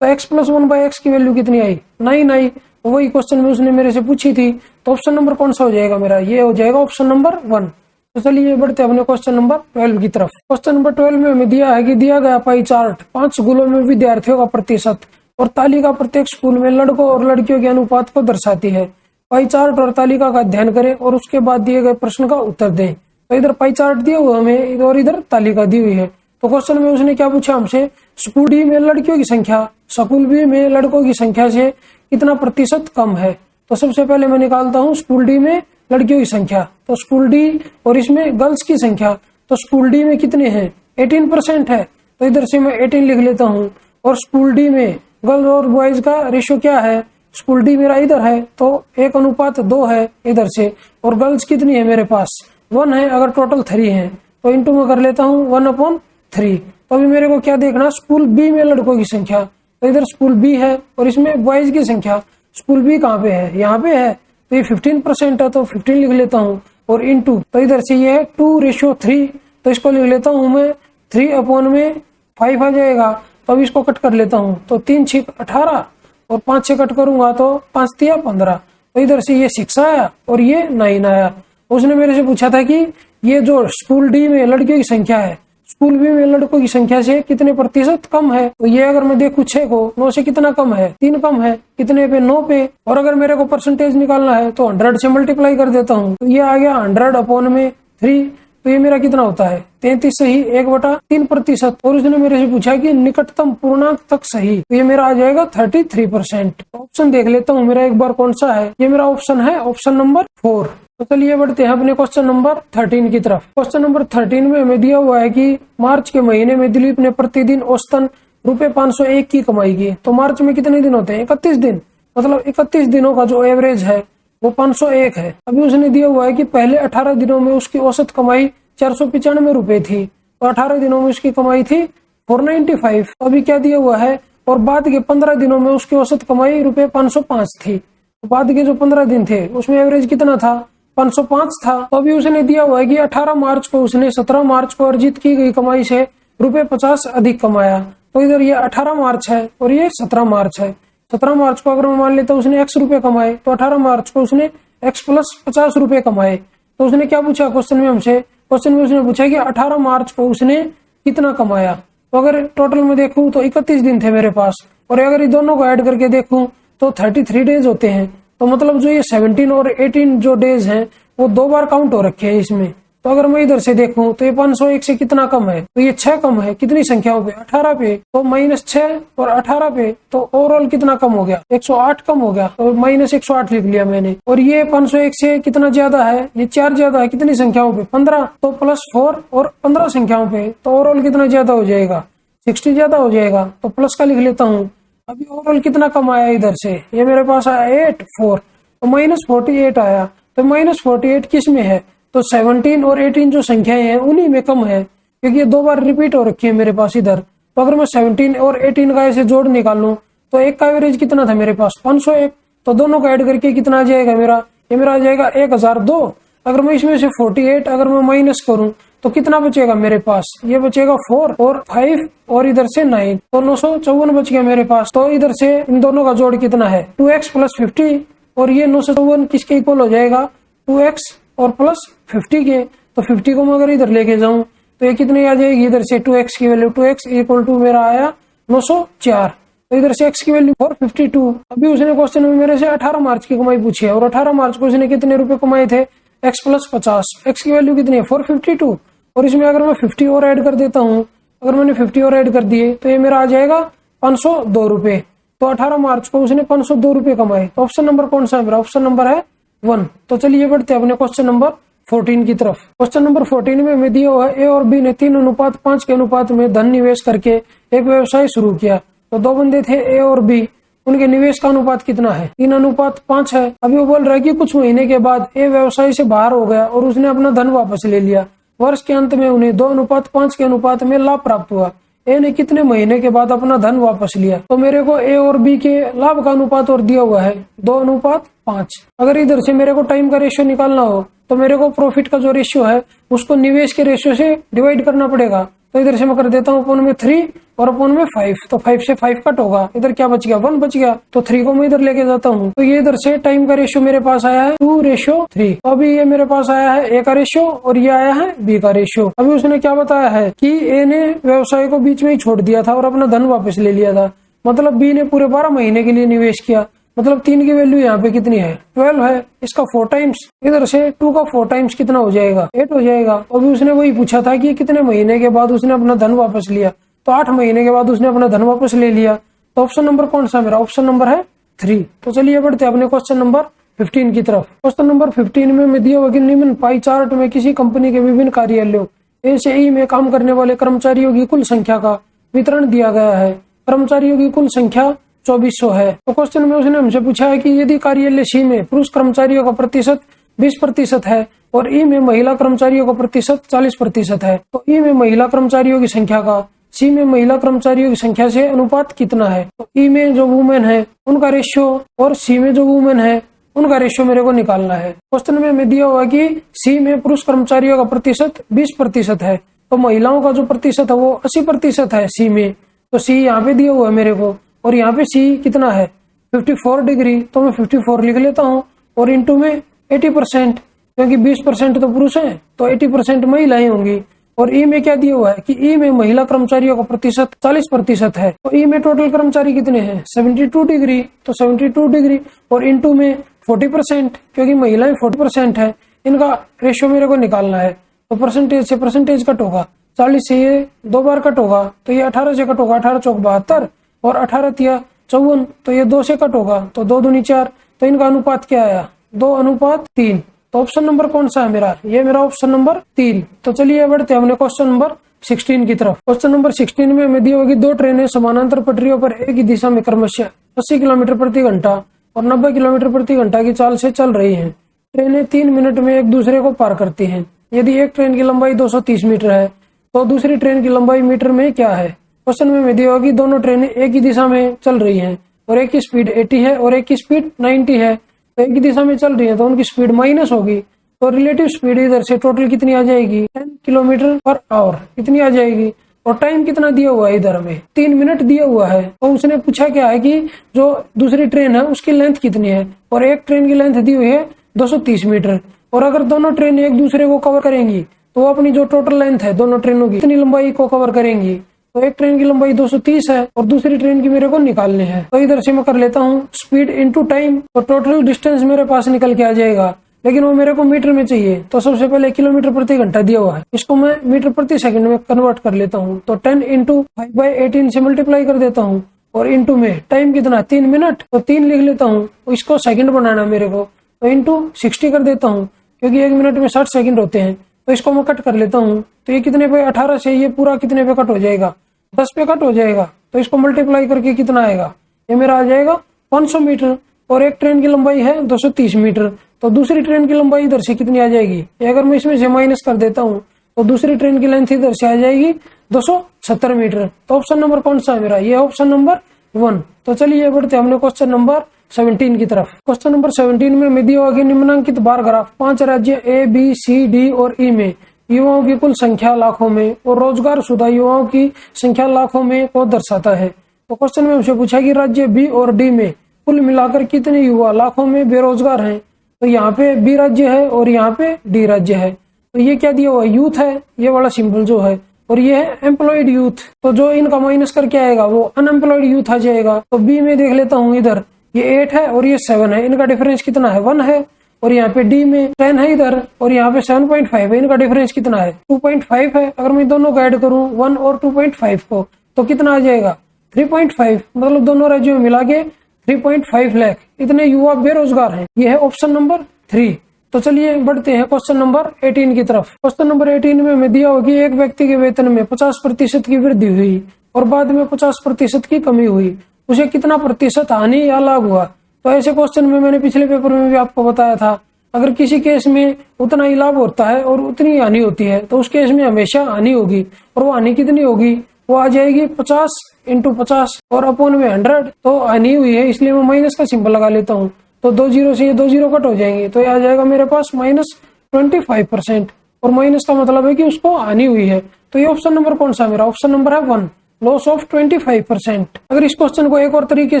तो x प्लस 1/x की वैल्यू कितनी आई, 9 आई। वही क्वेश्चन में उसने मेरे से पूछी थी। तो ऑप्शन नंबर कौन सा हो जाएगा मेरा, ये हो जाएगा ऑप्शन नंबर 1। तो चलिए बढ़ते हैं अपने क्वेश्चन नंबर 12 की तरफ। क्वेश्चन नंबर 12 में हमें दिया है कि दिया गया पाई चार्ट 5 स्कूलों में विद्यार्थियों का प्रतिशत और तालिका प्रत्येक स्कूल में लड़कों और लड़कियों के अनुपात को दर्शाती है। पाई चार्ट और तालिका का अध्ययन करें और उसके बाद दिए गए प्रश्न का उत्तर दें। तो इधर पाई चार्ट दिया हुआ हमें और इधर तालिका दी हुई है। तो क्वेश्चन में उसने क्या पूछा हमसे, स्कूल डी में लड़कियों की संख्या स्कूल बी में लड़कों की संख्या से कितना प्रतिशत कम है। तो सबसे पहले मैं निकालता हूँ स्कूल डी में लड़कियों की संख्या। तो स्कूल डी और इसमें गर्ल्स की संख्या, तो स्कूल डी में कितने हैं, 18% है। तो इधर से मैं 18 लिख लेता हूँ। और स्कूल डी में गर्ल और बॉयज का रेशियो क्या है, स्कूल डी मेरा इधर है तो 1:2 है इधर से। और गर्ल्स कितनी है मेरे पास 1 है, अगर टोटल 3 है तो इंटू में कर लेता हूँ 1/3। तो अभी मेरे को क्या देखना, स्कूल बी में लड़कों की संख्या। तो इधर स्कूल बी है और इसमें बॉयज की संख्या, स्कूल बी कहाँ पे है, यहाँ पे है। तो ये 15% है तो 15 लिख लेता हूँ। और इंटू, तो इधर से ये है 2:3, तो इसको लिख लेता हूँ मैं 3/5 आ जाएगा। तो अब इसको कट कर लेता हूँ। तो 3 6 18 और 5 से कट करूंगा तो 5 3 15। तो इधर से ये 6 आया और ये 9 आया। उसने मेरे से पूछा था कि ये जो स्कूल डी में लड़कियों की संख्या है स्कूल बी में लड़कों की संख्या से कितने प्रतिशत कम है। तो ये अगर मैं देखूं 6 को 9 से कितना कम है, 3 कम है, कितने पे 9 पे। और अगर मेरे को परसेंटेज निकालना है तो 100 से मल्टीप्लाई कर देता हूँ। तो ये आ गया 100/3। तो ये मेरा कितना होता है 33 सही 1/3%। और उसने मेरे से पूछा कि निकटतम पूर्णांक तक सही, तो ये मेरा आ जाएगा 33%। ऑप्शन देख लेता हूँ मेरा एक बार कौन सा है। ये मेरा ऑप्शन है ऑप्शन नंबर 4। तो चलिए बढ़ते हैं अपने क्वेश्चन नंबर 13 की तरफ। क्वेश्चन नंबर 13 में हमें दिया हुआ है कि मार्च के महीने में दिलीप ने प्रतिदिन औसतन ₹501 की कमाई की। तो मार्च में कितने दिन होते हैं, 31 दिन, मतलब 31 दिनों का जो एवरेज है वो 501 है। अभी उसने दिया हुआ है कि पहले 18 दिनों में उसकी औसत कमाई 495 रुपए थी और 18 दिनों में उसकी कमाई थी 495। अभी क्या दिया हुआ है, और बाद के 15 दिनों में उसकी औसत कमाई ₹505 थी। बाद के जो 15 दिन थे उसमें एवरेज कितना था, 505 था। तो अभी उसने दिया हुआ है कि 18 मार्च को उसने 17 मार्च को अर्जित की गई कमाई से ₹50 अधिक कमाया। तो इधर ये 18 मार्च है और ये 17 मार्च है। 17 मार्च को अगर मैं मान लेता हूँ उसने x रुपए कमाए, तो 18 मार्च को उसने x प्लस 50 रुपए कमाए। तो उसने क्या पूछा क्वेश्चन में हमसे, क्वेश्चन में उसने पूछा कि 18 मार्च को उसने कितना कमाया। तो अगर टोटल में देखूं तो 31 दिन थे मेरे पास, और अगर ये दोनों को ऐड करके देखूं तो 33 डेज होते हैं। तो मतलब जो ये 17 और 18 जो डेज हैं वो 2 बार काउंट हो रखे हैं इसमें। तो अगर मैं इधर से देखूं तो ये 501 से कितना कम है, तो ये 6 कम है। कितनी संख्याओं पे, 18 पे, तो -6 और 18 पे, तो ओवरऑल कितना कम हो गया, 108 कम हो गया। तो -108 लिख लिया मैंने। और ये 501 से कितना ज्यादा है, ये 4 ज्यादा है। कितनी संख्याओं पे, 15, तो +4 और 15 संख्याओं पे, तो ओवरऑल कितना ज्यादा हो जाएगा, 60 ज्यादा हो जाएगा। तो प्लस का लिख लेता हूँ। अभी ओवरऑल कितना कम आया इधर से, ये मेरे पास आया 4, तो -48 आया। तो -48 किस में है, तो 17 और 18 जो संख्याएं हैं उन्हीं में कम है, क्योंकि ये 2 बार रिपीट हो रखी है मेरे पास इधर। तो अगर मैं 17 और 18 का ऐसे जोड़ निकालूं तो एक का एवरेज कितना था मेरे पास, 501। तो दोनों को ऐड करके कितना आ जाएगा मेरा, ये मेरा आ जाएगा 1002। अगर मैं इसमें से 48 अगर मैं माइनस करूं तो कितना बचेगा मेरे पास, ये बचेगा 4 और 5 और इधर से 9, तो 954 बच गया मेरे पास। तो इधर से इन दोनों का जोड़ कितना है, 2x + 50, और ये 954 किसके इक्वल हो जाएगा, 2x और +50 के। तो 50 को मैं अगर इधर लेके जाऊं तो ये कितनी आ जाएगी, इधर से 2x की वैल्यू, 2x = मेरा आया 904। तो इधर से x की वैल्यू 452। अभी उसने क्वेश्चन में मेरे से 18 मार्च की कमाई पूछी है, और 18 मार्च को उसने कितने रुपए कमाए थे, x + 50। x की वैल्यू कितनी है, 452। और इसमें अगर मैं 50 और ऐड कर देता हूँ, अगर मैंने 50 और ऐड कर दिए तो ये मेरा आ जाएगा 502 रुपए। तो 18 मार्च को उसने 502 रुपए कमाए। तो ऑप्शन नंबर कौन सा है मेरा? ऑप्शन नंबर है 1। तो चलिए बढ़ते हैं अपने क्वेश्चन नंबर 14 की तरफ। क्वेश्चन नंबर 14 में हमें दिया हुआ है ए और बी ने 3:5 के अनुपात में धन निवेश करके एक व्यवसाय शुरू किया। तो दो बंदे थे ए और बी, उनके निवेश का अनुपात कितना है? 3:5 है। अभी वो बोल रहा है कि कुछ महीने के बाद ए व्यवसाय से बाहर हो गया और उसने अपना धन वापस ले लिया। वर्ष के अंत में उन्हें 2:5 के अनुपात में लाभ प्राप्त हुआ। ए ने कितने महीने के बाद अपना धन वापस लिया? तो मेरे को ए और बी के लाभ का अनुपात और दिया हुआ है 2:5। अगर इधर से मेरे को टाइम का रेशियो निकालना हो तो मेरे को प्रॉफिट का जो रेशियो है उसको निवेश के रेशियो से डिवाइड करना पड़ेगा। तो इधर से मैं कर देता हूँ अपॉन में 3 और अपॉन में 5। तो 5 से 5 कट होगा, इधर क्या बच गया? 1 बच गया। तो 3 को मैं इधर लेके जाता हूँ। तो ये इधर से टाइम का रेशियो मेरे पास आया है 2:3। तो अभी ये मेरे पास आया है ए का रेशियो और ये आया है बी का रेशियो। अभी उसने क्या बताया है कि ए ने व्यवसाय को बीच में ही छोड़ दिया था और अपना धन वापस ले लिया था। मतलब बी ने पूरे 12 महीने के लिए निवेश किया। मतलब 3 की वैल्यू यहाँ पे कितनी है? 12 है। इसका 4 टाइम्स, इधर से 2 का 4 टाइम्स कितना हो जाएगा? 8 हो जाएगा। अभी उसने वही पूछा था कि कितने महीने के बाद उसने अपना धन वापस लिया। तो 8 महीने के बाद उसने अपना धन वापस ले लिया। तो ऑप्शन नंबर कौन सा मेरा? ऑप्शन नंबर है 3। तो चलिए बढ़ते अपने क्वेश्चन नंबर 15 की तरफ। क्वेश्चन नंबर 15 में मैं दिया हुआ कि निम्न पाई चार्ट में किसी कंपनी के विभिन्न कार्यालयों ए से ई में काम करने वाले कर्मचारियों की कुल संख्या का वितरण दिया गया है। कर्मचारियों की कुल संख्या 2400 है। तो क्वेश्चन में उसने हमसे पूछा है कि यदि कार्यालय सी में पुरुष कर्मचारियों का प्रतिशत 20% है और ई में महिला कर्मचारियों का प्रतिशत 40% है, तो ई में महिला कर्मचारियों की संख्या का सी में महिला कर्मचारियों की संख्या से अनुपात कितना है? तो ई में जो वुमेन है उनका रेशियो और सी में जो वुमेन है उनका रेशियो मेरे को निकालना है। क्वेश्चन में मैं दिया हुआ कि सी में पुरुष कर्मचारियों का प्रतिशत 20% है, तो महिलाओं का जो प्रतिशत है वो 80% है सी में। तो सी यहाँ पे दिया हुआ है मेरे को और यहाँ पे सी कितना है? 54 डिग्री। तो मैं 54 लिख लेता हूँ और इंटू में 80%, क्योंकि 20% तो पुरुष है तो 80% महिलाएं होंगी। और ई में क्या दिया हुआ है कि ई में महिला कर्मचारियों का प्रतिशत 40% है। तो ई में टोटल कर्मचारी कितने हैं? 72 डिग्री। तो 72 डिग्री और इंटू में 40%, क्योंकि महिलाएं 40% है। इनका रेशियो मेरे को निकालना है। तो परसेंटेज से परसेंटेज कट होगा, 40 से ये 2 बार कट होगा तो ये 18 से कट होगा, 18 चौक 72 और 18 तिया 54। तो ये 2 से कट होगा तो 2 दूनी 4। तो इनका अनुपात क्या आया? 2:3। तो ऑप्शन नंबर कौन सा है मेरा? ये मेरा ऑप्शन नंबर 3। तो चलिए बढ़ते हैं हमने क्वेश्चन नंबर 16 की तरफ। क्वेश्चन नंबर 16 में हमें दिया होगी 2 ट्रेनें समानांतर पटरियों पर एक ही दिशा में क्रमशः 80 किलोमीटर प्रति घंटा और 90 किलोमीटर प्रति घंटा की चाल से चल रही हैं। ट्रेनें 3 मिनट में एक दूसरे को पार करती हैं। यदि एक ट्रेन की लंबाई 230 मीटर है तो दूसरी ट्रेन की लंबाई मीटर में क्या है? क्वेश्चन में हमें दिया होगी दोनों ट्रेनें एक ही दिशा में चल रही हैं और एक की स्पीड 80 है और एक की स्पीड 90 है। तो एक ही दिशा में चल रही है तो उनकी स्पीड माइनस होगी। तो रिलेटिव स्पीड इधर से टोटल कितनी आ जाएगी? 10 किलोमीटर पर आवर कितनी आ जाएगी। और टाइम कितना दिया हुआ है? इधर हमें 3 मिनट दिया हुआ है। तो उसने पूछा क्या है कि जो दूसरी ट्रेन है उसकी लेंथ कितनी है, और एक ट्रेन की लेंथ दी हुई है 230 मीटर। और अगर दोनों ट्रेन एक दूसरे को कवर करेंगी तो वो अपनी जो टोटल लेंथ है दोनों ट्रेनों की कितनी लंबाई को कवर करेंगी। तो एक ट्रेन की लंबाई 230 है और दूसरी ट्रेन की मेरे को निकालनी है। तो इधर से मैं कर लेता हूँ स्पीड इंटू टाइम, और टोटल डिस्टेंस मेरे पास निकल के आ जाएगा, लेकिन वो मेरे को मीटर में चाहिए। तो सबसे पहले किलोमीटर प्रति घंटा दिया हुआ है, इसको मैं मीटर प्रति सेकंड में कन्वर्ट कर लेता हूँ। तो 10 इंटू 5/18 से मल्टीप्लाई कर देता हूँ और इंटू में टाइम कितना? 3 मिनट। तो 3 लिख लेता हूँ, इसको सेकंड बनाना मेरे को। तो इंटू 60 कर देता हूँ, क्योंकि 1 मिनट में 60 सेकंड होते हैं। तो इसको मैं कट कर लेता हूँ। तो ये कितने पे? 18 से ये पूरा कितने पे कट हो जाएगा? 10 पे कट हो जाएगा। तो इसको मल्टीप्लाई करके कितना आएगा? ये मेरा आ जाएगा 500 मीटर। और एक ट्रेन की लंबाई है 230 मीटर। तो दूसरी ट्रेन की लंबाई इधर से कितनी आ जाएगी? अगर मैं इसमें से माइनस कर देता हूँ तो दूसरी ट्रेन की लेंथ इधर से आ जाएगी 270 मीटर। तो ऑप्शन नंबर कौन सा है मेरा? ये ऑप्शन नंबर 1। तो चलिए बढ़ते हमने क्वेश्चन नंबर 17 की तरफ। क्वेश्चन नंबर 17 में मैं दिया हुआ निम्नांकित बार ग्राफ 5 राज्य ए, बी, सी, डी और ई में युवाओं की कुल संख्या लाखों में और रोजगार शुदा युवाओं की संख्या लाखों में को दर्शाता है। तो क्वेश्चन में हमसे पूछा कि राज्य बी और डी में कुल मिलाकर कितने युवा लाखों में बेरोजगार हैं। तो यहाँ पे बी राज्य है और यहाँ पे डी राज्य है। तो ये क्या दिया हुआ? यूथ है, ये वाला सिंबल जो है, और ये है एम्प्लॉयड यूथ। तो जो इनका माइनस करके आएगा वो अनएम्प्लॉयड यूथ आ जाएगा। तो बी में देख लेता हूँ, इधर ये 8 है और ये 7 है, इनका डिफरेंस कितना है? 1 है। और यहाँ पे डी में 10 है इधर, और यहाँ पे 7.5 है, इनका डिफरेंस कितना है? 2.5 है। अगर मैं दोनों को ऐड करूँ 1 और 2.5 को तो कितना आ जाएगा? 3.5 मतलब दोनों राज्यों में मिला के 3.5 लाख इतने युवा बेरोजगार हैं। ये है ऑप्शन नंबर 3। तो चलिए बढ़ते हैं क्वेश्चन नंबर 18 की तरफ। क्वेश्चन नंबर 18 में हमें दिया होगी एक व्यक्ति के वेतन में 50% की वृद्धि हुई और बाद में 50% की कमी हुई, उसे कितना प्रतिशत हानि या लाभ हुआ। तो ऐसे क्वेश्चन में मैंने पिछले पेपर में भी आपको बताया था, अगर किसी केस में उतना ही लाभ होता है और उतनी हानि होती है तो उस केस में हमेशा हानि होगी। और वो हानि कितनी होगी, वो आ जाएगी 50 × 50 और अपॉन में 100। तो हानि हुई है इसलिए मैं माइनस का सिंबल लगा लेता हूँ। तो 2 जीरो से ये 2 जीरो कट हो जाएंगे तो ये आ जाएगा मेरे पास -25%। और माइनस का मतलब है कि उसको हानि हुई है। तो ये ऑप्शन नंबर कौन सा मेरा, ऑप्शन नंबर है 1, लॉस ऑफ 25%। अगर इस क्वेश्चन को एक और तरीके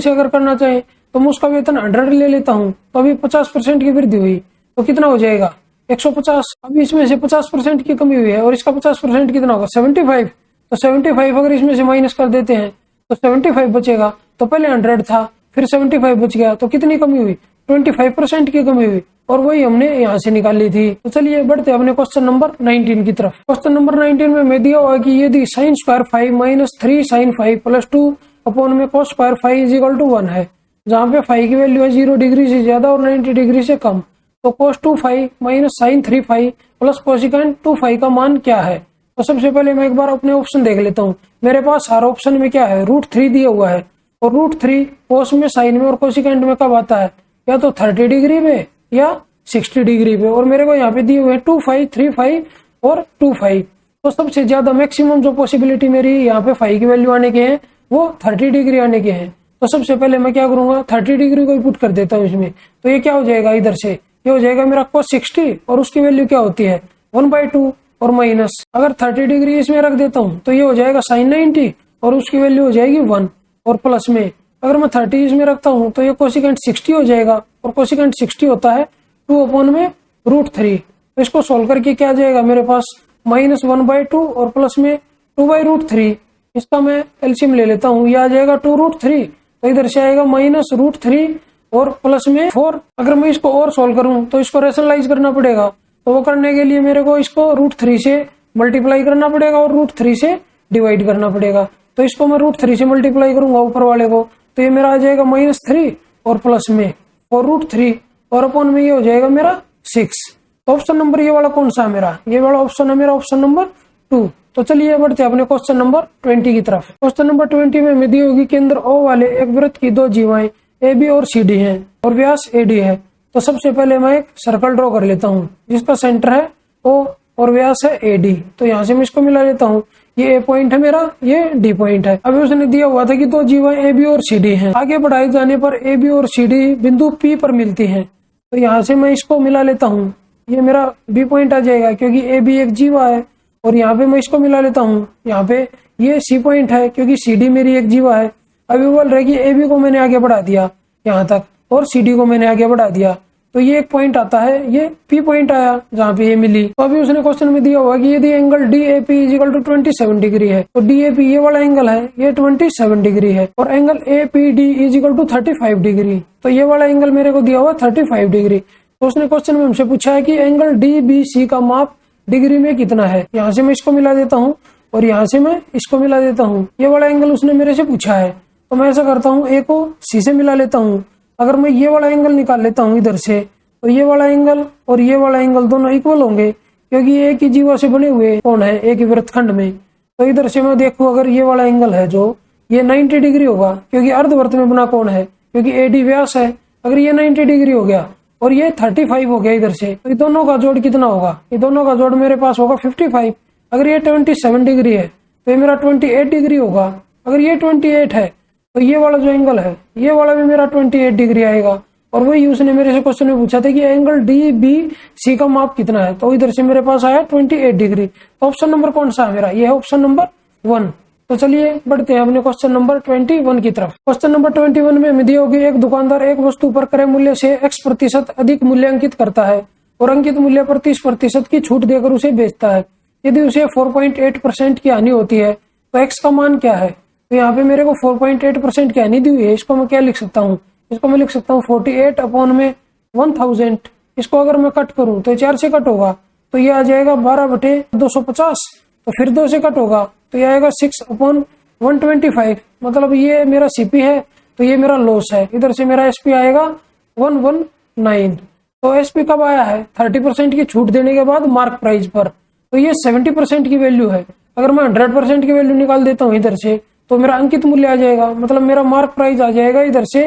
से अगर करना चाहे तो मैं उसका वेतन 100 ले लेता हूँ, तो अभी 50% की वृद्धि हुई तो कितना हो जाएगा 150। अभी इसमें से 50% की कमी हुई है और इसका 50% कितना होगा 75। तो 75 अगर इसमें से माइनस कर देते हैं तो 75 बचेगा। तो पहले 100 था फिर 75 बच गया तो कितनी कमी हुई 25% की कमी हुई और वही हमने यहाँ से निकाली थी। तो चलिए बढ़ते हैं अपने क्वेश्चन नंबर 19 की तरफ। क्वेश्चन नंबर 19 में मैं दिया हुआ कि यदि sin स्क्वायर 5 - 3 sin 5 + 2 अपॉन में cos स्क्वायर 5 = 1 है, जहाँ पे 5 की वैल्यू है 0 डिग्री से ज्यादा और 90 डिग्री से कम, तो cos 2 - sin 3 प्लस कोसिकेंट 2 का मान क्या है। तो सबसे पहले मैं एक बार अपने ऑप्शन देख लेता हूँ। मेरे पास हर ऑप्शन में क्या है √3 दिया हुआ है और √3 कोस में, साइन में और कोसिकेंट में कब आता है, या तो 30 डिग्री पे या 60 डिग्री पे। और मेरे को यहाँ पे दिए हुए 2 3 और 2 तो सबसे ज्यादा मैक्सिमम जो पॉसिबिलिटी मेरी यहाँ पे 5 की वैल्यू आने के हैं वो 30 डिग्री आने के हैं। तो सबसे पहले मैं क्या करूंगा 30 डिग्री को ही पुट कर देता हूँ इसमें। तो ये क्या हो जाएगा इधर से, ये हो जाएगा मेरा cos 60 और उसकी वैल्यू क्या होती है 1/2 और माइनस, अगर 30 डिग्री इसमें रख देता हूँ तो ये हो जाएगा sin 90 और उसकी वैल्यू हो जाएगी 1 और प्लस में अगर मैं 30 इसमें रखता हूँ तो ये कोसिकेंट 60 हो जाएगा और कोसिकेंट 60 होता है 2 अपॉन में √3। तो इसको सोल्व करके क्या आ जाएगा मेरे पास -1/2 और प्लस में 2/√3। इसका मैं एलसीएम ले लेता हूँ, ये आ जाएगा 2√3। तो इधर से आएगा -√3 और प्लस में 4। अगर मैं इसको और सोल्व करूं तो इसको रेशनलाइज करना पड़ेगा, तो वो करने के लिए मेरे को इसको √3 से मल्टीप्लाई करना पड़ेगा और √3 से डिवाइड करना पड़ेगा। तो इसको मैं √3 से मल्टीप्लाई करूंगा ऊपर वाले को, तो ये मेरा आ जाएगा -3 और प्लस में और √3 और अपॉन में ये हो जाएगा मेरा 6। तो ऑप्शन नंबर ये वाला कौन सा है मेरा, ये वाला ऑप्शन है मेरा ऑप्शन नंबर 2। तो चलिए बढ़ते हैं अपने क्वेश्चन नंबर 20 की तरफ। क्वेश्चन नंबर 20 में दी होगी केंद्र O वाले एक वृत्त की 2 जीवाएं AB और CD है और व्यास AD है। तो सबसे पहले मैं एक सर्कल ड्रॉ कर लेता हूँ जिसका सेंटर है O और व्यास है AD। तो यहाँ से मैं इसको मिला लेता हूँ, ये A पॉइंट है मेरा, ये D पॉइंट है। अभी उसने दिया हुआ था कि 2 जीवाएं AB और CD हैं। आगे बढ़ाए जाने पर AB और CD बिंदु P पर मिलती हैं। तो यहाँ से मैं इसको मिला लेता हूँ, ये मेरा B पॉइंट आ जाएगा क्योंकि AB एक जीवा है। और यहाँ पे मैं इसको मिला लेता हूँ, यहाँ पे ये C पॉइंट है क्योंकि CD मेरी एक जीवा है। अभी बोल रहे कि AB को मैंने आगे बढ़ा दिया यहाँ तक और CD को मैंने आगे बढ़ा दिया, तो ये एक पॉइंट आता है, ये P पॉइंट आया जहाँ पे ये मिली। तो अभी उसने क्वेश्चन में दिया हुआ कि यदि एंगल DAP = 27 डिग्री है तो DAP ये वाला एंगल है, ये 27 डिग्री है और एंगल APD = 35 डिग्री। तो ये वाला एंगल मेरे को दिया हुआ 35 डिग्री। तो उसने क्वेश्चन में हमसे पूछा है कि एंगल DBC का माप डिग्री में कितना है। यहाँ से मैं इसको मिला देता हूँ और यहाँ से मैं इसको मिला देता हूँ। ये वाला एंगल उसने मेरे से पूछा है, तो मैं ऐसा करता हूँ A को C से मिला लेता हूँ। अगर मैं ये वाला एंगल निकाल लेता हूँ इधर से, तो ये वाला एंगल और ये वाला एंगल दोनों इक्वल होंगे क्योंकि एक ही जीवा से बने हुए कौन है, एक ही वृत्तखंड में। तो इधर से मैं देखूँ अगर ये वाला एंगल है जो ये 90 डिग्री होगा क्योंकि अर्धवृत्त में बना कौन है, क्योंकि AD व्यास है। अगर ये 90 डिग्री हो गया और ये 35 हो गया इधर से, तो ये दोनों का जोड़ कितना होगा, ये दोनों का जोड़ मेरे पास होगा 55। अगर ये 27 डिग्री है तो ये मेरा 28 डिग्री होगा। अगर ये 28 है तो ये वाला जो एंगल है ये वाला भी मेरा 28 डिग्री आएगा। और वही उसने मेरे से क्वेश्चन में पूछा था कि एंगल DBC का माप कितना है, तो इधर से मेरे पास आया 28 डिग्री। तो ऑप्शन नंबर कौन सा है मेरा, ये है ऑप्शन नंबर 1। तो चलिए बढ़ते हैं अपने क्वेश्चन नंबर 21 की तरफ। क्वेश्चन नंबर 21 में दी होगी एक दुकानदार एक वस्तु पर क्रय मूल्य से X% अधिक मूल्य अंकित करता है और अंकित मूल्य पर 30% की छूट देकर उसे बेचता है। यदि उसे 4.8% की हानि होती है तो X का मान क्या है। तो यहाँ पे मेरे को 4.8% की हानि दी हुई है, इसको मैं क्या लिख सकता हूँ, इसको मैं लिख सकता हूँ 48 अपॉन में 1000। इसको अगर मैं कट करूँ तो 4 से कट होगा तो ये आ जाएगा 12/250। तो फिर 2 से कट होगा तो ये आएगा 6 अपॉन 125, मतलब ये मेरा सीपी है तो ये मेरा लॉस है। इधर से मेरा एसपी आएगा 119। तो एसपी कब आया है? 30% की छूट देने के बाद मार्क प्राइस पर। तो ये 70% की वैल्यू है। अगर मैं 100% की वैल्यू निकाल देता हूँ इधर से तो मेरा अंकित मूल्य आ जाएगा, मतलब मेरा मार्क प्राइस आ जाएगा इधर से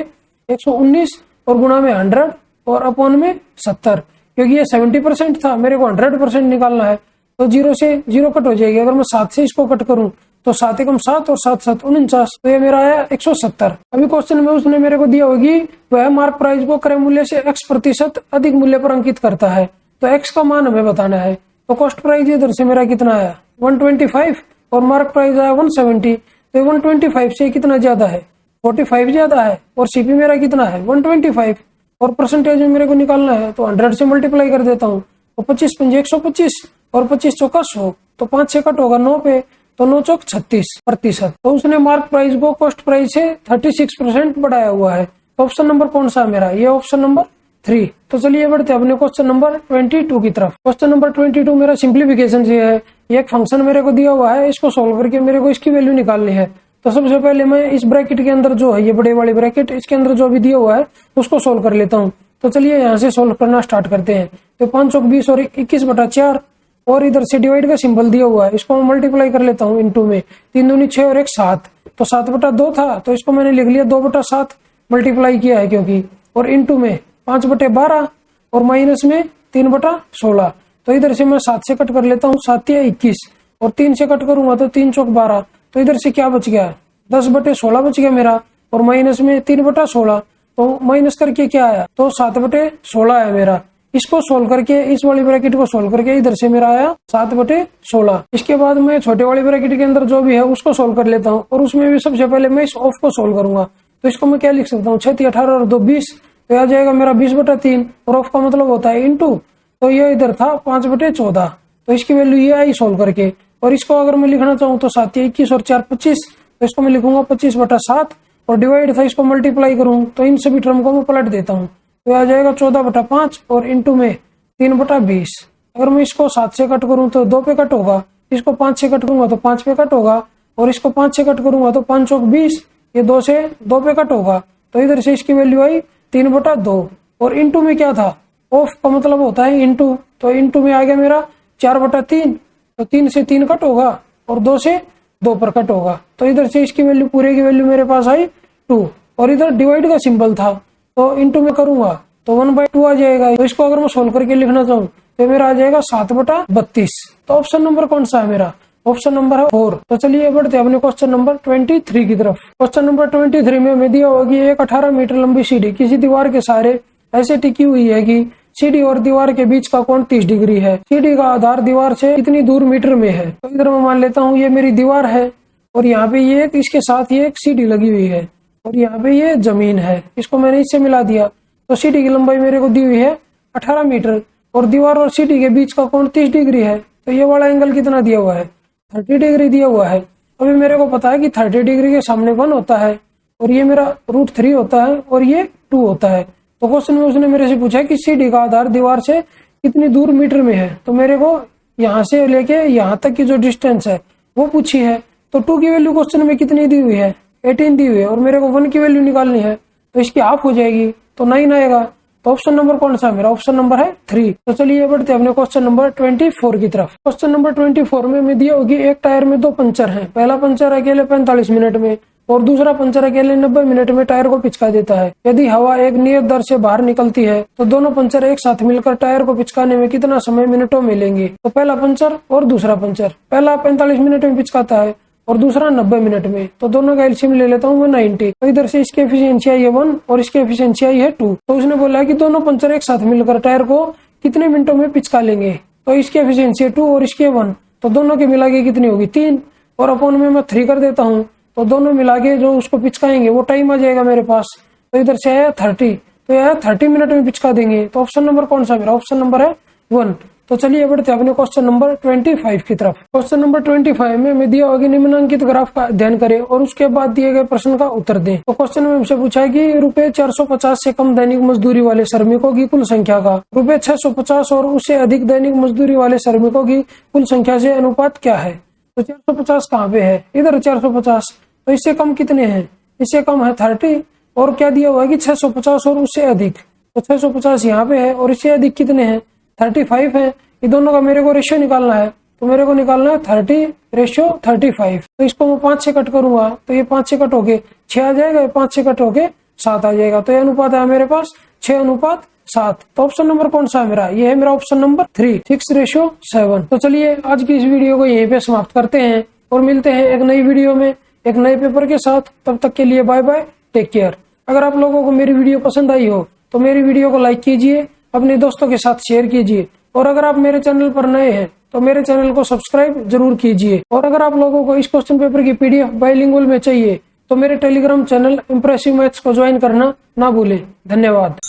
119 और गुणा में 100 और अपॉन में 70, क्योंकि ये 70% था, मेरे को 100% निकालना है। तो 0 से 0 कट हो जाएगी। अगर मैं 7 से इसको कट करूं तो 7 एकम 7 और 7 7 49, तो ये मेरा आया 170। अभी क्वेश्चन में उसने मेरे को दिया होगी वह मार्क प्राइस को क्रय मूल्य से x% अधिक मूल्य पर अंकित करता है, तो x का मान हमें बताना है। तो कॉस्ट प्राइस इधर से मेरा कितना आया 125 और मार्क प्राइस आया 170। तो 125 से कितना ज्यादा है? 45 ज्यादा है। और सीपी मेरा कितना है 125 और परसेंटेज में मेरे को निकालना है, तो 100 से मल्टीप्लाई कर देता हूँ। तो 25 पंजे 125 और 25 चौका 100, तो 5 से कट होगा 9 पे, तो 9 चौक 36%। तो उसने मार्क प्राइस को कॉस्ट प्राइस से 36% बढ़ाया हुआ है। तो ऑप्शन नंबर कौन सा है मेरा? ये ऑप्शन नंबर 3। तो चलिए बढ़ते अपने क्वेश्चन नंबर 22 की तरफ। क्वेश्चन नंबर 22 मेरा सिंप्लीफिकेशन से है। ये एक फंक्शन मेरे को दिया हुआ है, इसको सोल्व करके मेरे को इसकी वैल्यू निकालनी है। तो सबसे पहले मैं इस ब्रैकेट के अंदर जो है, ये बड़े वाली ब्रैकेट, इसके अंदर जो भी दिया हुआ है उसको सोल्व कर लेता हूँ। तो चलिए यहाँ से सोल्व करना स्टार्ट करते हैं। तो 5 चौक 20 और 21/4 और इधर से डिवाइड का सिंबल दिया हुआ है, इसको मैं मल्टीप्लाई कर लेता हूँ इनटू में। 3 दूनी 6 और 1 7, तो 7/2 था तो इसको मैंने लिख लिया 2/7 मल्टीप्लाई किया है क्योंकि, और इनटू में 5/12 और माइनस में 3/16। तो इधर से मैं 7 से कट कर लेता हूँ, 7 या 21 और 3 से कट करूंगा तो 3 चौक 12। तो इधर से क्या बच गया 10/16 बच गया मेरा, और माइनस में 3/16, तो माइनस करके क्या आया तो 7/16 है मेरा। इसको सोल्व करके इस वाली ब्रैकेट को सोल्व करके इधर से मेरा आया 7/16। इसके बाद मैं छोटे वाली ब्रैकेट के अंदर जो भी है उसको सोल्व कर लेता हूँ, और उसमें भी सबसे पहले मैं इस ऑफ को सोल्व करूंगा। तो इसको मैं क्या लिख सकता हूँ 6 18 और 2 20, तो आ जाएगा मेरा 20/3, और ऑफ का मतलब होता है इनटू। तो ये इधर था 5/14, तो इसकी वैल्यू ये आई सोल्व करके। और इसको अगर मैं लिखना चाहूँ तो 7 21 और 4 25, तो इसको मैं लिखूंगा 25/7, और डिवाइड था इसको मल्टीप्लाई करूं तो इन सभी टर्म को मैं पलट देता हूँ, तो आ जाएगा 14/5 और इंटू में 3/20। अगर मैं इसको 7 से कट करूं तो 2 पे कट होगा, इसको 5 से कट करूंगा तो 5 पे कट होगा, और इसको 5 से कट करूंगा तो 5 चौक 20, ये 2 से 2 पे कट होगा। तो इधर से इसकी वैल्यू आई 3/2, और इंटू में क्या था ऑफ का मतलब होता है इंटू, तो इंटू में आ गया मेरा 4/3, तो 3 से 3 कट होगा और 2 से 2 पर कट होगा। तो इधर से इसकी वैल्यू पूरे की वैल्यू मेरे पास आई 2, और इधर डिवाइड का सिंबल था तो इंटू में करूंगा तो 1/2 आ जाएगा। तो इसको अगर मैं सोल्व करके लिखना चाहूँ तो मेरा आ जाएगा 7/32। तो ऑप्शन नंबर कौन सा है मेरा? ऑप्शन नंबर है 4। तो चलिए बढ़ते हैं अपने क्वेश्चन नंबर 23 की तरफ। क्वेश्चन नंबर 23 में हमें दिया होगी एक 18 मीटर लंबी सीढ़ी किसी दीवार के सहारे ऐसे टिकी हुई है कि सीढ़ी और दीवार के बीच का कोण 30 डिग्री है। सीढ़ी का आधार दीवार से कितनी दूर मीटर में है? तो इधर मैं मान लेता हूँ ये मेरी दीवार है, और यहाँ पे ये इसके साथ ये एक सीढ़ी लगी हुई है, और यहाँ पे ये जमीन है, इसको मैंने इससे मिला दिया। तो सीढ़ी की लंबाई मेरे को दी हुई है 18 मीटर, और दीवार और सीढ़ी के बीच का कोण 30 डिग्री है। तो ये वाला एंगल कितना दिया हुआ है? 30 डिग्री दिया हुआ है। अभी मेरे को पता है कि 30 डिग्री के सामने 1 होता है, और ये मेरा √3 होता है, और ये 2 होता है। तो क्वेश्चन में उसने मेरे से पूछा कि सीढ़ी का आधार दीवार से कितनी दूर मीटर में है, तो मेरे को यहाँ से लेके यहाँ तक की जो डिस्टेंस है वो पूछी है। तो 2 की वैल्यू क्वेश्चन में कितनी दी हुई है? 18 दी हुई है, और मेरे को 1 की वैल्यू निकालनी है, तो इसकी हाफ हो जाएगी तो 9 आएगा। तो ऑप्शन नंबर कौन सा है मेरा? ऑप्शन नंबर है 3। तो चलिए बढ़ते हैं अपने क्वेश्चन नंबर 24 की तरफ। क्वेश्चन नंबर 24 में हमें दिया होगी एक टायर में 2 पंचर हैं। पहला पंचर अकेले 45 मिनट में और दूसरा पंचर अकेले 90 मिनट में टायर को पिचका देता है। यदि हवा एक नियत दर से बाहर निकलती है तो दोनों पंचर एक साथ मिलकर टायर को पिचकाने में कितना समय मिनटों में लेंगे? तो पहला पंचर और दूसरा पंचर, पहला 45 मिनट में पिचकाता है और दूसरा 90 मिनट में, तो दोनों का एलसीएम ले लेता हूँ मैं 90। तो इधर से इसकी एफिशिएंसी आई है 1 और इसकी एफिशिएंसी आई है 2। तो उसने बोला कि दोनों पंचर एक साथ मिलकर टायर को कितने मिनटों में पिचका लेंगे? तो इसकी एफिशिएंसी है 2 और इसकी 1, तो दोनों के मिला के कितनी होगी 3, और अपॉन में मैं 3 कर देता हूँ, तो दोनों मिला के जो उसको पिचकाएंगे वो टाइम आ जाएगा मेरे पास। तो इधर से आया 30, तो यह 30 मिनट में पिचका देंगे। तो ऑप्शन नंबर कौन सा मेरा? ऑप्शन नंबर है 1। तो चलिए बढ़ते अपने क्वेश्चन नंबर 25 की तरफ। क्वेश्चन नंबर 25 में हमें दिया होगा निम्नलिखित ग्राफ का अध्ययन करें और उसके बाद दिए गए प्रश्न का उत्तर दें। तो क्वेश्चन में हमसे पूछा है कि रुपए 450 से कम दैनिक मजदूरी वाले श्रमिकों की कुल संख्या का रुपए 650 और उससे अधिक दैनिक मजदूरी वाले श्रमिकों की कुल संख्या से अनुपात क्या है? तो 450 कहाँ पे है, इधर 450। तो इससे कम कितने हैं, इससे कम है 30, और क्या दिया हुआ है कि 650 और उससे अधिक। तो 650 यहाँ पे है और इससे अधिक कितने हैं, 35 है। ये दोनों का मेरे को रेशियो निकालना है, तो मेरे को निकालना है 30:35। तो इसको मैं 5 से कट करूंगा तो ये 5 से कट होके 6 आ जाएगा, 5 से कट होके 7 आ जाएगा। तो ये अनुपात है मेरे पास 6:7। तो ऑप्शन नंबर कौन सा है मेरा, ये है मेरा ऑप्शन नंबर 3, 6:7। तो चलिए आज की इस वीडियो को यहीं पे समाप्त करते हैं और मिलते हैं एक नई वीडियो में एक नए पेपर के साथ। तब तक के लिए बाय बाय, टेक केयर। अगर आप लोगों को मेरी वीडियो पसंद आई हो तो मेरी वीडियो को लाइक कीजिए, अपने दोस्तों के साथ शेयर कीजिए, और अगर आप मेरे चैनल पर नए हैं तो मेरे चैनल को सब्सक्राइब जरूर कीजिए। और अगर आप लोगों को इस क्वेश्चन पेपर की PDF बाइलिंगुअल में चाहिए तो मेरे टेलीग्राम चैनल इंप्रेसिव मैथ्स को ज्वाइन करना ना भूलें। धन्यवाद।